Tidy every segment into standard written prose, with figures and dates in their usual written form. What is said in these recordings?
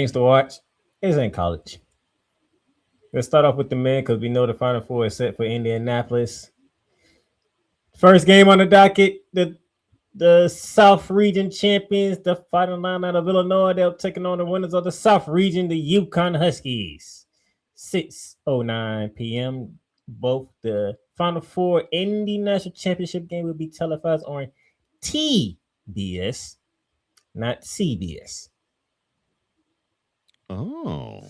Games to watch is in college. Let's start off with the men because we know the Final Four is set for Indianapolis. First game on the docket, the South Region champions, the Fighting Line out of Illinois. They're taking on the winners of the South Region, the Yukon Huskies. 6:09 p.m. Both the Final Four and the National Championship game will be televised on TBS, not CBS. Oh,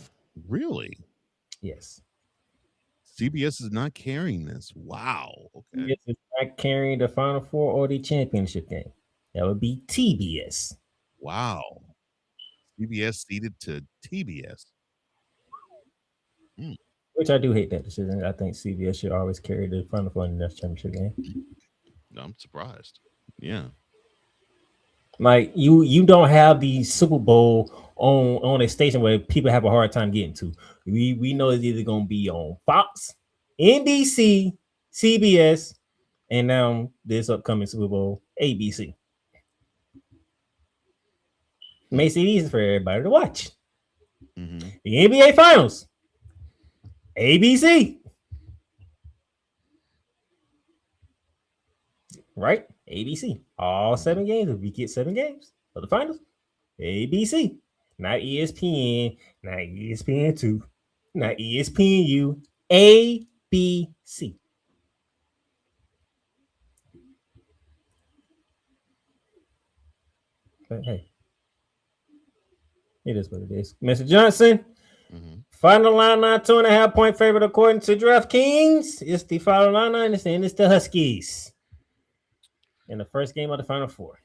really? Yes. CBS is not carrying this. Wow. Okay. CBS is not carrying the Final Four or the championship game. That would be TBS, Wow. CBS ceded to TBS. Hmm. which I do hate that decision. I think CBS should always carry the Final Four in the national championship game. No, I'm surprised. Yeah. Like you don't have the Super Bowl on a station where people have a hard time getting to. We know it's either gonna be on Fox, NBC, CBS, and now this upcoming Super Bowl, ABC. Hmm. Makes it easy for everybody to watch. Mm-hmm. The NBA Finals, ABC, right? ABC. All Mm-hmm. 7 games. If we get 7 games of the finals, ABC. Not ESPN, not ESPN2, not ESPNU, ABC. But hey, it is what it is. Mr. Johnson, Mm-hmm. final line now, 2.5 point favorite according to DraftKings. It's the final line, and it's the Huskies in the first game of the Final Four.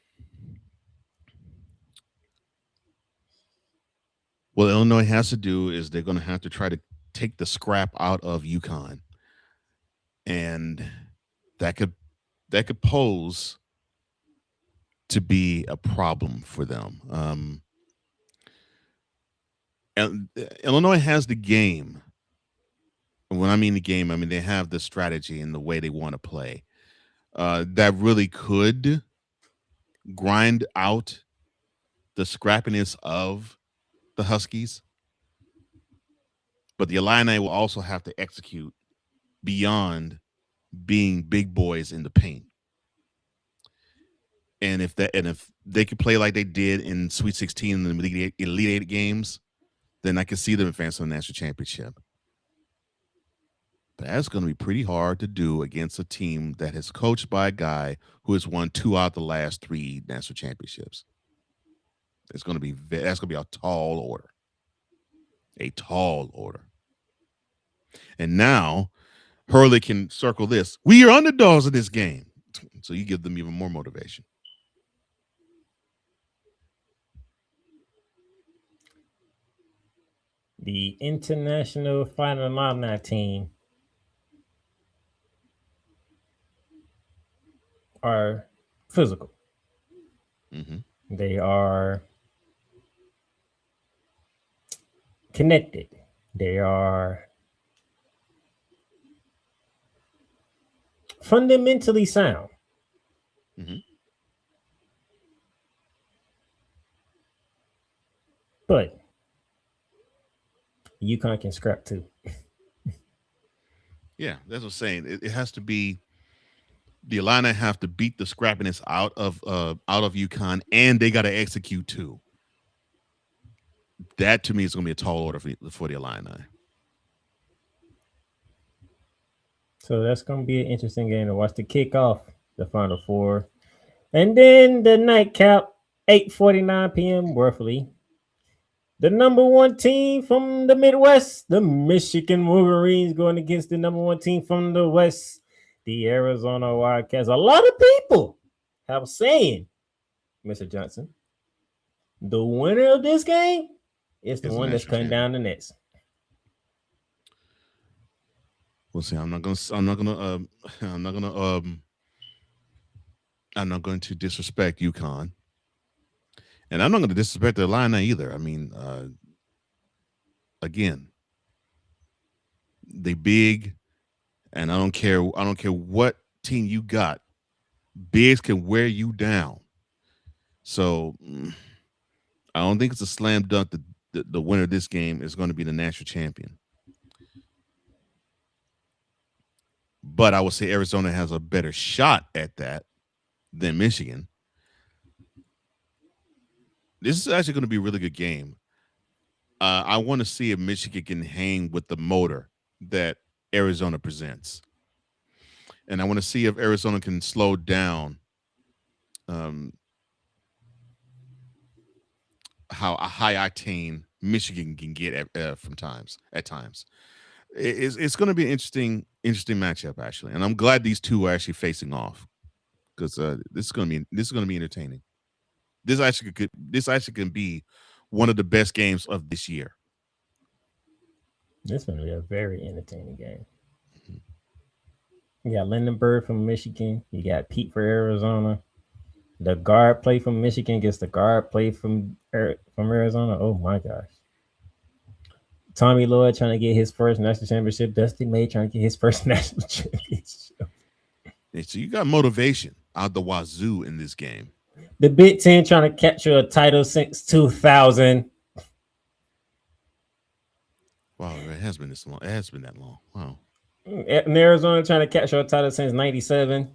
What Illinois has to do is they're going to have to try to take the scrap out of UConn, and that could pose to be a problem for them. And Illinois has the game. When I mean the game, I mean they have the strategy and the way they want to play. That really could grind out the scrappiness of the Huskies, but the Illini will also have to execute beyond being big boys in the paint. And if they could play like they did in Sweet 16 and the Elite Eight games, then I can see them advancing to the national championship. But that's going to be pretty hard to do against a team that is coached by a guy who has won 2 out of the last 3 national championships. That's going to be a tall order, a tall order. And now Hurley can circle this. We are underdogs in this game, so you give them even more motivation. The International Final Alumni team are physical. Mm-hmm. They are connected. They are fundamentally sound. Mm-hmm. But UConn can scrap too. Yeah, that's what I'm saying. It has to be the Illini have to beat the scrappiness out of UConn, and they got to execute too. That to me is going to be a tall order for the Illini. So that's going to be an interesting game to watch the kickoff, the Final Four. And then the nightcap, 8:49 p.m. roughly. The number one team from the Midwest, the Michigan Wolverines, going against the number one team from the West, the Arizona Wildcats. A lot of people have saying, Mr. Johnson, the winner of this game is the As a one that's national cutting champion, down the nets. we'll see. I'm not going to. I'm not going to. I'm not going to. I'm not going to disrespect UConn, and I'm not going to disrespect the Illini either. I mean, again, they big, and I don't care. I don't care what team you got. Bigs can wear you down. So I don't think it's a slam dunk the winner of this game is going to be the national champion. But I would say Arizona has a better shot at that than Michigan. This is actually going to be a really good game. I want to see if Michigan can hang with the motor that Arizona presents, and I want to see if Arizona can slow down um, how a high octane Michigan can get from times at times. It's going to be an interesting matchup actually, and I'm glad these two are actually facing off because this is going to be entertaining. This actually can be one of the best games of this year. This is going to be a very entertaining game. You got Lindenberg from Michigan. You got Pete for Arizona. The guard play from Michigan gets the guard play from Arizona. Oh my gosh. Tommy Lloyd trying to get his first national championship. Dusty May trying to get his first national championship. So you got motivation out the wazoo in this game. The Big Ten trying to capture a title since 2000. Wow, it has been this long. It has been that long. Wow. And Arizona trying to capture a title since 97.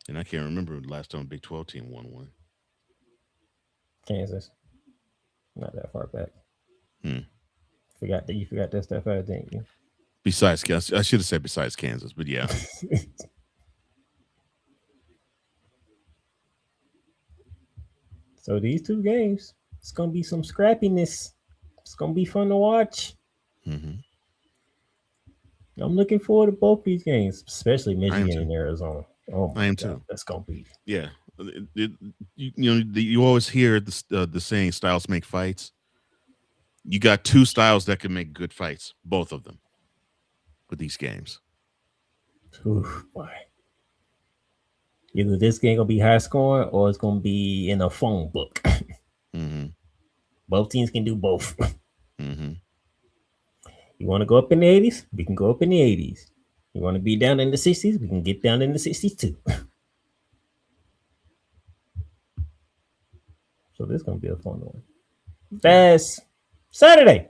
And I can't remember the last time a Big 12 team won one. Kansas. Not that far back. Hmm. You forgot that stuff out, didn't you? Besides, I should have said besides Kansas, but yeah. So these two games, it's gonna be some scrappiness. It's gonna be fun to watch. Mm-hmm. I'm looking forward to both these games, especially I am Michigan too. and Arizona. Oh I my am god, too. that's gonna be. Yeah. You always hear the saying styles make fights. You got two styles that can make good fights, both of them, with these games. Oof, boy. Either this game gonna be high scoring or it's gonna be in a phone book. Mm-hmm. Both teams can do both. Mm-hmm. You want to go up in the 80s? We can go up in the 80s. You want to be down in the 60s? We can get down in the 60s too. So this is gonna be a fun one. That's Saturday.